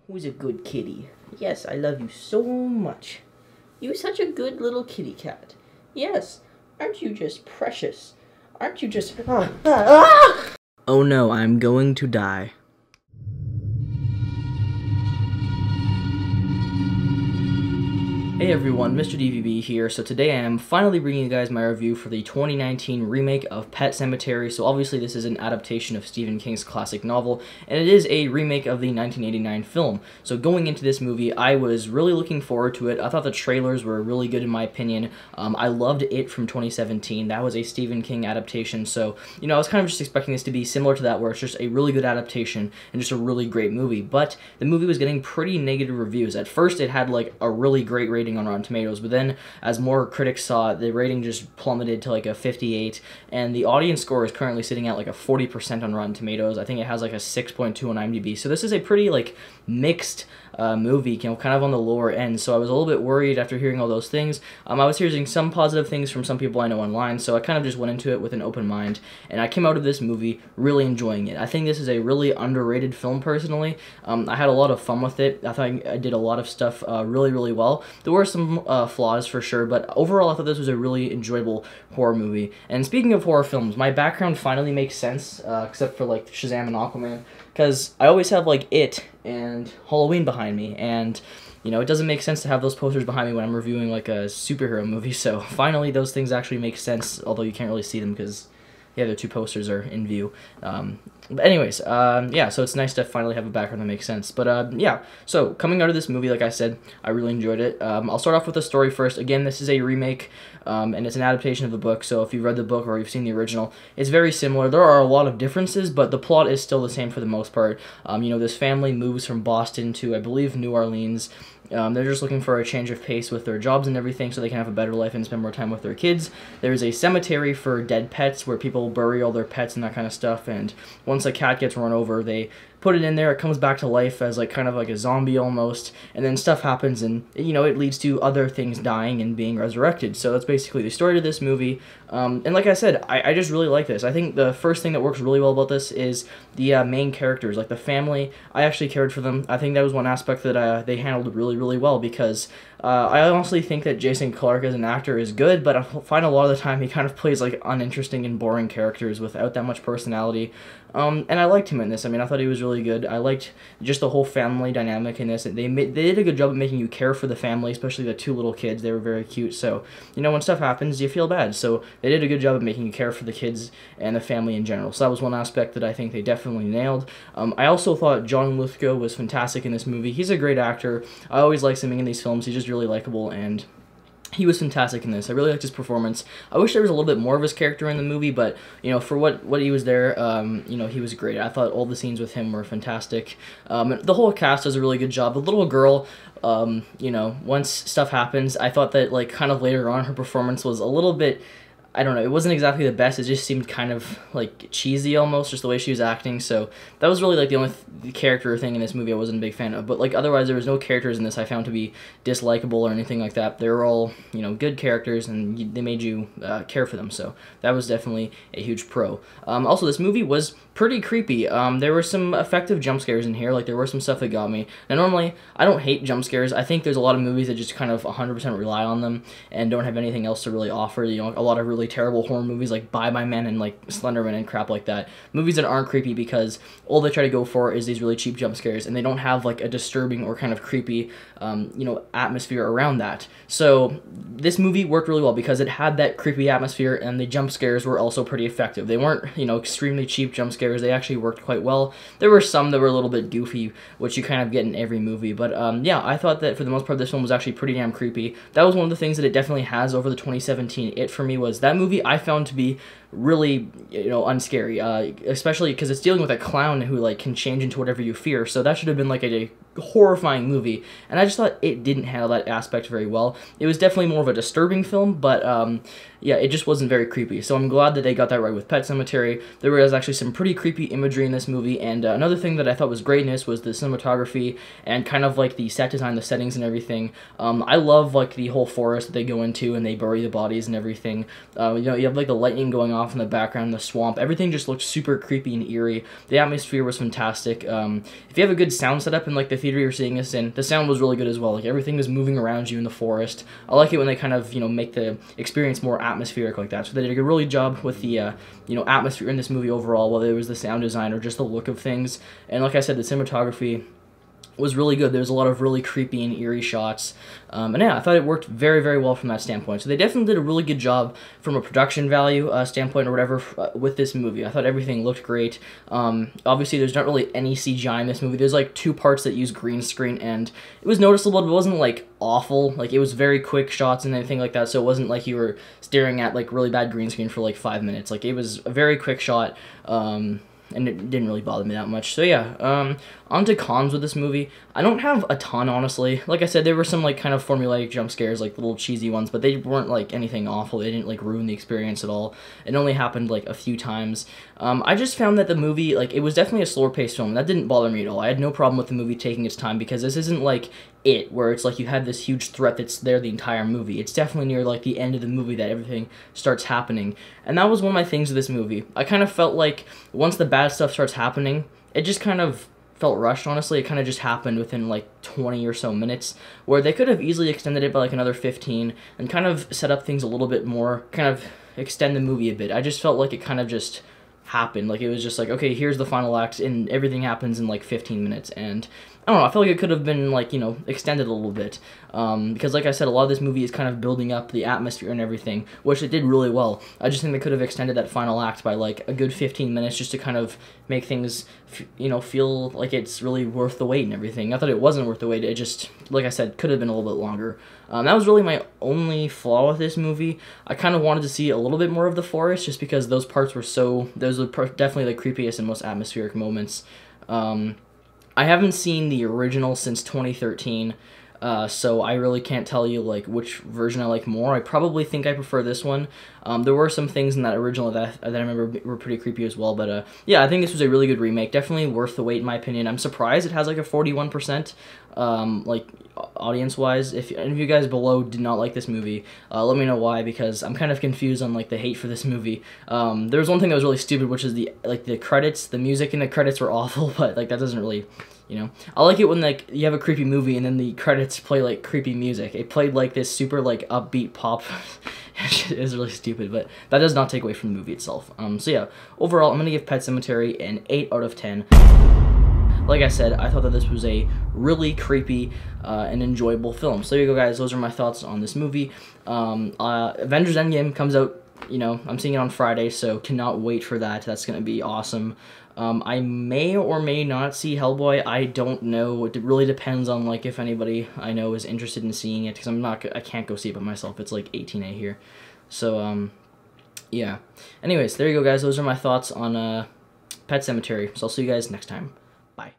Who's a good kitty? Yes, I love you so much. You're such a good little kitty cat. Yes, aren't you just precious? Aren't you just... Oh no, I'm going to die. Hey everyone, Mr. DVB here. So today I am finally bringing you guys my review for the 2019 remake of Pet Sematary. So obviously this is an adaptation of Stephen King's classic novel, and it is a remake of the 1989 film. So going into this movie, I was really looking forward to it. I thought the trailers were really good in my opinion. I loved It from 2017. That was a Stephen King adaptation, so you know I was kind of just expecting this to be similar to that, where it's just a really good adaptation and just a really great movie. But the movie was getting pretty negative reviews. At first it had like a really great rating on Rotten Tomatoes, but then as more critics saw it, the rating just plummeted to like a 58, and the audience score is currently sitting at like a 40% on Rotten Tomatoes. I think it has like a 6.2 on IMDb, so this is a pretty like mixed movie, you know, kind of on the lower end. So I was a little bit worried after hearing all those things. I was hearing some positive things from some people I know online, so I kind of just went into it with an open mind, and I came out of this movie really enjoying it. I think this is a really underrated film personally. I had a lot of fun with it. I thought I did a lot of stuff really well. There were some flaws for sure, but overall I thought this was a really enjoyable horror movie. And speaking of horror films, my background finally makes sense, except for like Shazam and Aquaman, because I always have like It and Halloween behind me, and you know, it doesn't make sense to have those posters behind me when I'm reviewing like a superhero movie, so finally those things actually make sense, although you can't really see them because yeah, the two posters are in view. But anyways, yeah, so it's nice to finally have a background that makes sense. But yeah, so coming out of this movie, like I said, I really enjoyed it. I'll start off with the story first. Again, this is a remake, and it's an adaptation of the book, so if you've read the book or you've seen the original, it's very similar. There are a lot of differences, but the plot is still the same for the most part. You know, this family moves from Boston to, I believe, New Orleans. They're just looking for a change of pace with their jobs and everything so they can have a better life and spend more time with their kids. There's a cemetery for dead pets where people bury all their pets and that kind of stuff, and once a cat gets run over, they put it in there, it comes back to life as like kind of like a zombie almost, and then stuff happens and you know it leads to other things dying and being resurrected. So that's basically the story of this movie, and like I said, I just really like this. I think the first thing that works really well about this is the main characters, like the family. I actually cared for them. I think that was one aspect that they handled really well, because I honestly think that Jason Clarke as an actor is good, but I find a lot of the time he kind of plays like uninteresting and boring characters without that much personality. And I liked him in this. I mean, I thought he was really good. I liked just the whole family dynamic in this. They did a good job of making you care for the family, especially the two little kids. They were very cute. So, you know, when stuff happens, you feel bad. So they did a good job of making you care for the kids and the family in general. So that was one aspect that I think they definitely nailed. I also thought John Lithgow was fantastic in this movie. He's a great actor. I always like him in these films. He's just really likable, and he was fantastic in this. I really liked his performance. I wish there was a little bit more of his character in the movie, but, you know, for what he was there, you know, he was great. I thought all the scenes with him were fantastic. The whole cast does a really good job. The little girl, you know, once stuff happens, I thought that, like, kind of later on, her performance was a little bit, I don't know, it wasn't exactly the best. It just seemed kind of, like, cheesy almost, just the way she was acting. So that was really, like, the only character thing in this movie I wasn't a big fan of. But, like, otherwise, there was no characters in this I found to be dislikable or anything like that. They were all, you know, good characters, and they made you care for them. So that was definitely a huge pro. Also, this movie was pretty creepy. There were some effective jump scares in here. Like, there were some stuff that got me. Now, normally, I don't hate jump scares. I think there's a lot of movies that just kind of 100% rely on them and don't have anything else to really offer. You know, a lot of really terrible horror movies like Bye Bye Man and like Slenderman and crap like that. Movies that aren't creepy because all they try to go for is these really cheap jump scares, and they don't have like a disturbing or kind of creepy, you know, atmosphere around that. So this movie worked really well because it had that creepy atmosphere, and the jump scares were also pretty effective. They weren't, you know, extremely cheap jump scares. They actually worked quite well. There were some that were a little bit goofy, which you kind of get in every movie, but yeah, I thought that for the most part this film was actually pretty damn creepy. That was one of the things that it definitely has over the 2017 It for me, was that movie I found to be really, you know, unscary, especially because it's dealing with a clown who like can change into whatever you fear, so that should have been like a horrifying movie, and I just thought it didn't handle that aspect very well. It was definitely more of a disturbing film, but yeah, it just wasn't very creepy, so I'm glad that they got that right with Pet Sematary. There was actually some pretty creepy imagery in this movie, and another thing that I thought was great in this was the cinematography and kind of like the set design, the settings and everything. I love like the whole forest that they go into and they bury the bodies and everything. You know, you have like the lightning going off off in the background, the swamp, everything just looked super creepy and eerie. The atmosphere was fantastic. If you have a good sound setup in like the theater you're seeing this in, the sound was really good as well. Like everything was moving around you in the forest. I like it when they kind of, make the experience more atmospheric like that. So they did a really job with the atmosphere in this movie overall, whether it was the sound design or just the look of things. And like I said, the cinematography was really good. There's a lot of really creepy and eerie shots. And yeah, I thought it worked very, very well from that standpoint. So they definitely did a really good job from a production value standpoint or whatever with this movie. I thought everything looked great. Obviously, there's not really any CGI in this movie. There's like 2 parts that use green screen, and it was noticeable, but it wasn't like awful. Like it was very quick shots and everything like that, so it wasn't like you were staring at like really bad green screen for like 5 minutes. Like it was a very quick shot. And it didn't really bother me that much. So yeah, on to cons with this movie. I don't have a ton, honestly. Like I said, there were some like kind of formulaic jump scares, like little cheesy ones, but they weren't like anything awful. They didn't like ruin the experience at all. It only happened like a few times. I just found that the movie, like, it was definitely a slower paced film. That didn't bother me at all. I had no problem with the movie taking its time, because this isn't like It, where it's like you have this huge threat that's there the entire movie. It's definitely near like the end of the movie that everything starts happening. And that was one of my things with this movie. I kind of felt like once the bad stuff starts happening, it just kind of felt rushed, honestly. It kind of just happened within like 20 or so minutes, where they could have easily extended it by like another 15 and kind of set up things a little bit more, kind of extend the movie a bit. I just felt like it kind of just happened. Like it was just like, okay, here's the final act, and everything happens in like 15 minutes, and I don't know, I feel like it could have been like, extended a little bit, because like I said, a lot of this movie is kind of building up the atmosphere and everything, which it did really well. I just think they could have extended that final act by like a good 15 minutes just to kind of make things, feel like it's really worth the wait and everything. Not that it wasn't worth the wait, it just, like I said, could have been a little bit longer. That was really my only flaw with this movie. I kind of wanted to see a little bit more of the forest, just because those parts were those were definitely the creepiest and most atmospheric moments. I haven't seen the original since 2013, so I really can't tell you like which version I like more. I probably think I prefer this one. There were some things in that original that I remember were pretty creepy as well, but yeah, I think this was a really good remake. Definitely worth the wait in my opinion. I'm surprised it has like a 41%, like audience-wise. If any of you guys below did not like this movie, let me know why, because I'm kind of confused on like the hate for this movie. There was one thing that was really stupid, which is the credits. The music in the credits were awful, but like that doesn't really, I like it when like you have a creepy movie and then the credits play like creepy music. It played like this super like upbeat pop. It is really stupid, but that does not take away from the movie itself. So yeah, overall, I'm gonna give Pet Sematary an 8 out of 10. Like I said, I thought that this was a really creepy and enjoyable film. So there you go, guys. Those are my thoughts on this movie. Avengers Endgame comes out, I'm seeing it on Friday, so cannot wait for that. That's going to be awesome. I may or may not see Hellboy. I don't know. It really depends on like if anybody I know is interested in seeing it, because I can't go see it by myself. It's like 18A here. So, yeah. Anyways, there you go, guys. Those are my thoughts on Pet Sematary. So I'll see you guys next time. Bye.